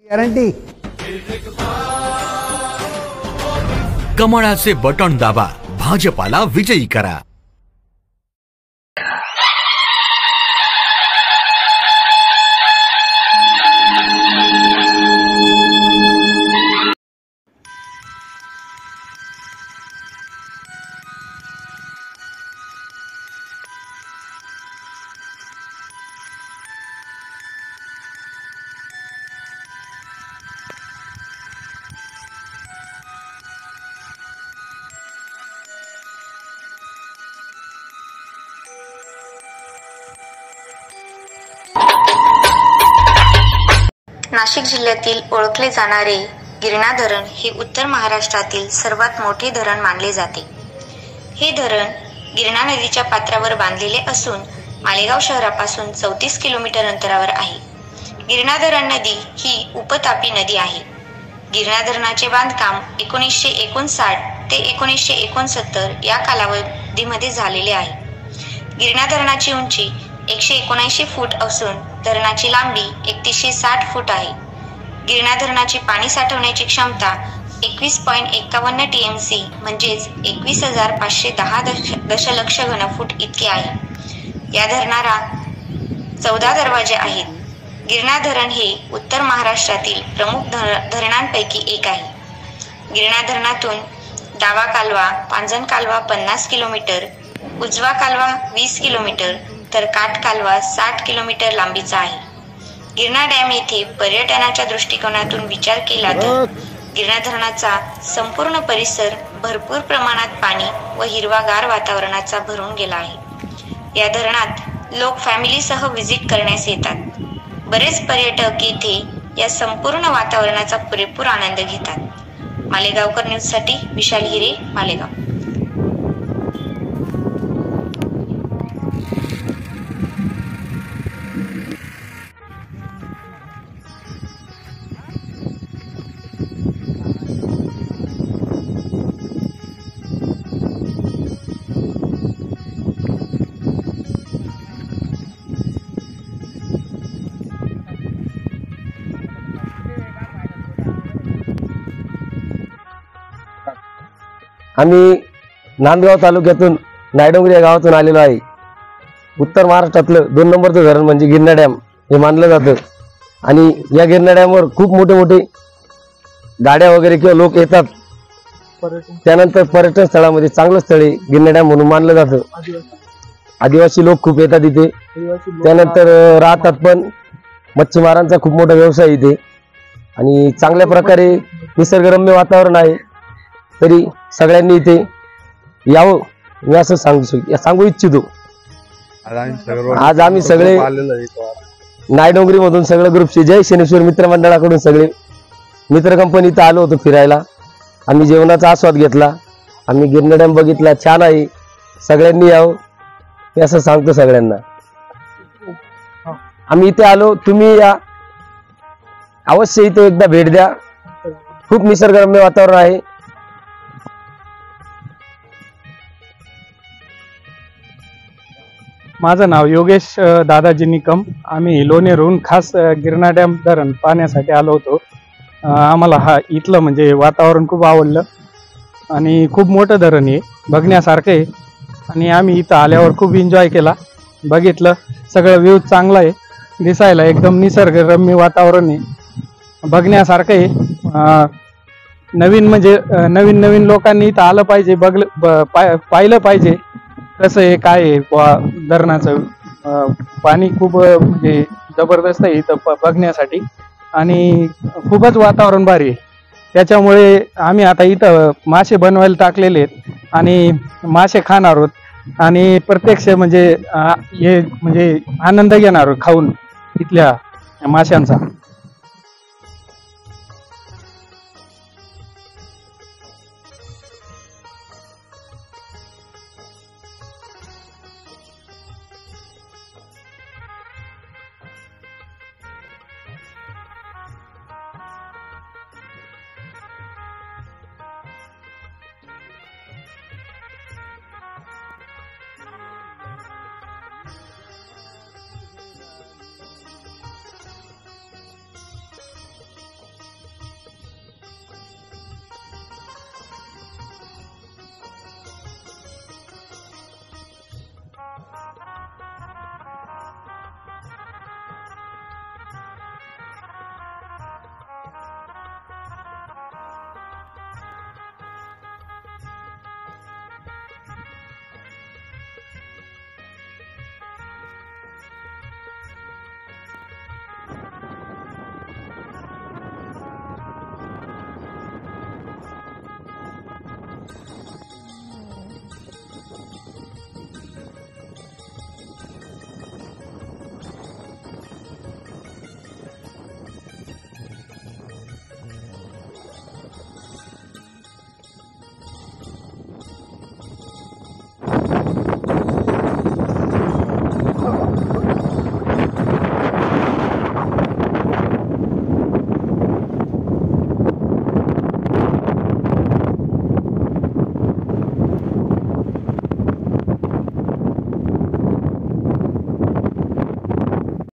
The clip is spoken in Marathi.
गॅरंटी। कमळाचे बटन दाबा, भाजपाला विजयी करा। नाशिक जिल्ह्यातील ओळखले जाणारे गिरणा धरण हे उत्तर महाराष्ट्रातील सर्वात मोठे धरण मानले जाते। हे धरण गिरणा नदीच्या पात्रावर बांधलेले असून मालेगाव शहरापासून 34 किलोमीटर अंतरावर आहे। गिरणा धरण नदी ही उपतापी नदी आहे। गिरणा धरणाचे बांधकाम 1959 ते 1969 या कालावधीमध्ये झालेले आहे। गिरणा धरणाची उंची 179 फूट असून धरणाची लांबी 3160 फूट आहे। गिरणा धरणाची पाणी साठवण्याची क्षमता 21.51 TMC म्हणजेच 21,510 दशलक्ष घनफूट इतकी आहे। या धरणाला 14 दरवाजे आहेत। गिरणा धरण हे उत्तर महाराष्ट्रातील प्रमुख धरणांपैकी एक आहे। गिरणा धरणातून डावा कालवा पांजण कालवा 50 किलोमीटर, उजवा कालवा 20 किलोमीटर तर काठ कालवा 60 किलोमीटर लांबीचा आहे। गिरणा डॅम येथे पर्यटनाच्या दृष्टिकोनातून विचार केला तर गिरणा धरणाचा संपूर्ण परिसर भरपूर प्रमाणात पाणी व हिरवागार वातावरणाचा भरून गेला आहे। या धरणात लोक फॅमिलीसह व्हिजिट करण्यास येतात। बरेच पर्यटक येथे या संपूर्ण वातावरणाचा पुरेपूर आनंद घेतात। मालेगावकर न्यूजसाठी विशाल हिरे, मालेगाव। आम्ही नांदगाव तालुक्यातून नायडोंगरी या गावातून आलेलो आहे। उत्तर महाराष्ट्रातलं 2 नंबरचं धरण म्हणजे गिरणा डॅम हे मानलं जातं आणि या गिरणा डॅमवर खूप मोठे मोठे गाड्या वगैरे किंवा लोक येतात। त्यानंतर पर्यटन स्थळामध्ये चांगलं स्थळ आहे गिरणा डॅम म्हणून मानलं जातं। आदिवासी लोक खूप येतात इथे, त्यानंतर राहतात पण मच्छीमारांचा खूप मोठा व्यवसाय इथे आणि चांगल्या प्रकारे निसर्गरम्य वातावरण आहे। तरी सगळ्यांनी इथे यावं मी असं सांगू इच्छितो। आज आम्ही सगळे नायडोंगरी मधून सगळे ग्रुपचे जय शनेश्वर मित्र मंडळाकडून सगळे मित्र कंपनी इथं आलो होतो फिरायला। आम्ही जेवणाचा आस्वाद घेतला, आम्ही गिरणा डॅम बघितला, छान आहे, सगळ्यांनी यावं मी असं सांगतो सगळ्यांना। आम्ही इथे आलो, तुम्ही या अवश्य इथे एकदा भेट द्या। खूप निसर्गरम्य वातावरण आहे। माझं नाव योगेश दादाजी निकम। आम्ही लोणेरहून खास गिरणा डॅम धरण पाहण्यासाठी आलो होतो। आम्हाला इथलं म्हणजे वातावरण खूप आवडलं आणि खूप मोठं धरण आहे, बघण्यासारखं आहे आणि आम्ही इथं आल्यावर खूप एन्जॉय केला, बघितलं, सगळं व्ह्यू चांगला आहे, दिसायला एकदम निसर्गरम्य वातावरण आहे, बघण्यासारखं आहे। नवीन म्हणजे नवीन लोकांनी इथं आलं पाहिजे, पाहिलं पाहिजे कसं आहे काय आहे। धरणाचं पाणी खूप म्हणजे जबरदस्त आहे इथं बघण्यासाठी आणि खूपच वातावरण भारी आहे। त्याच्यामुळे आम्ही आता इथं मासे बनवायला टाकलेले आहेत आणि मासे खाणार आहोत आणि प्रत्यक्ष म्हणजे हे म्हणजे आनंद घेणार आहोत खाऊन इथल्या माशांचा।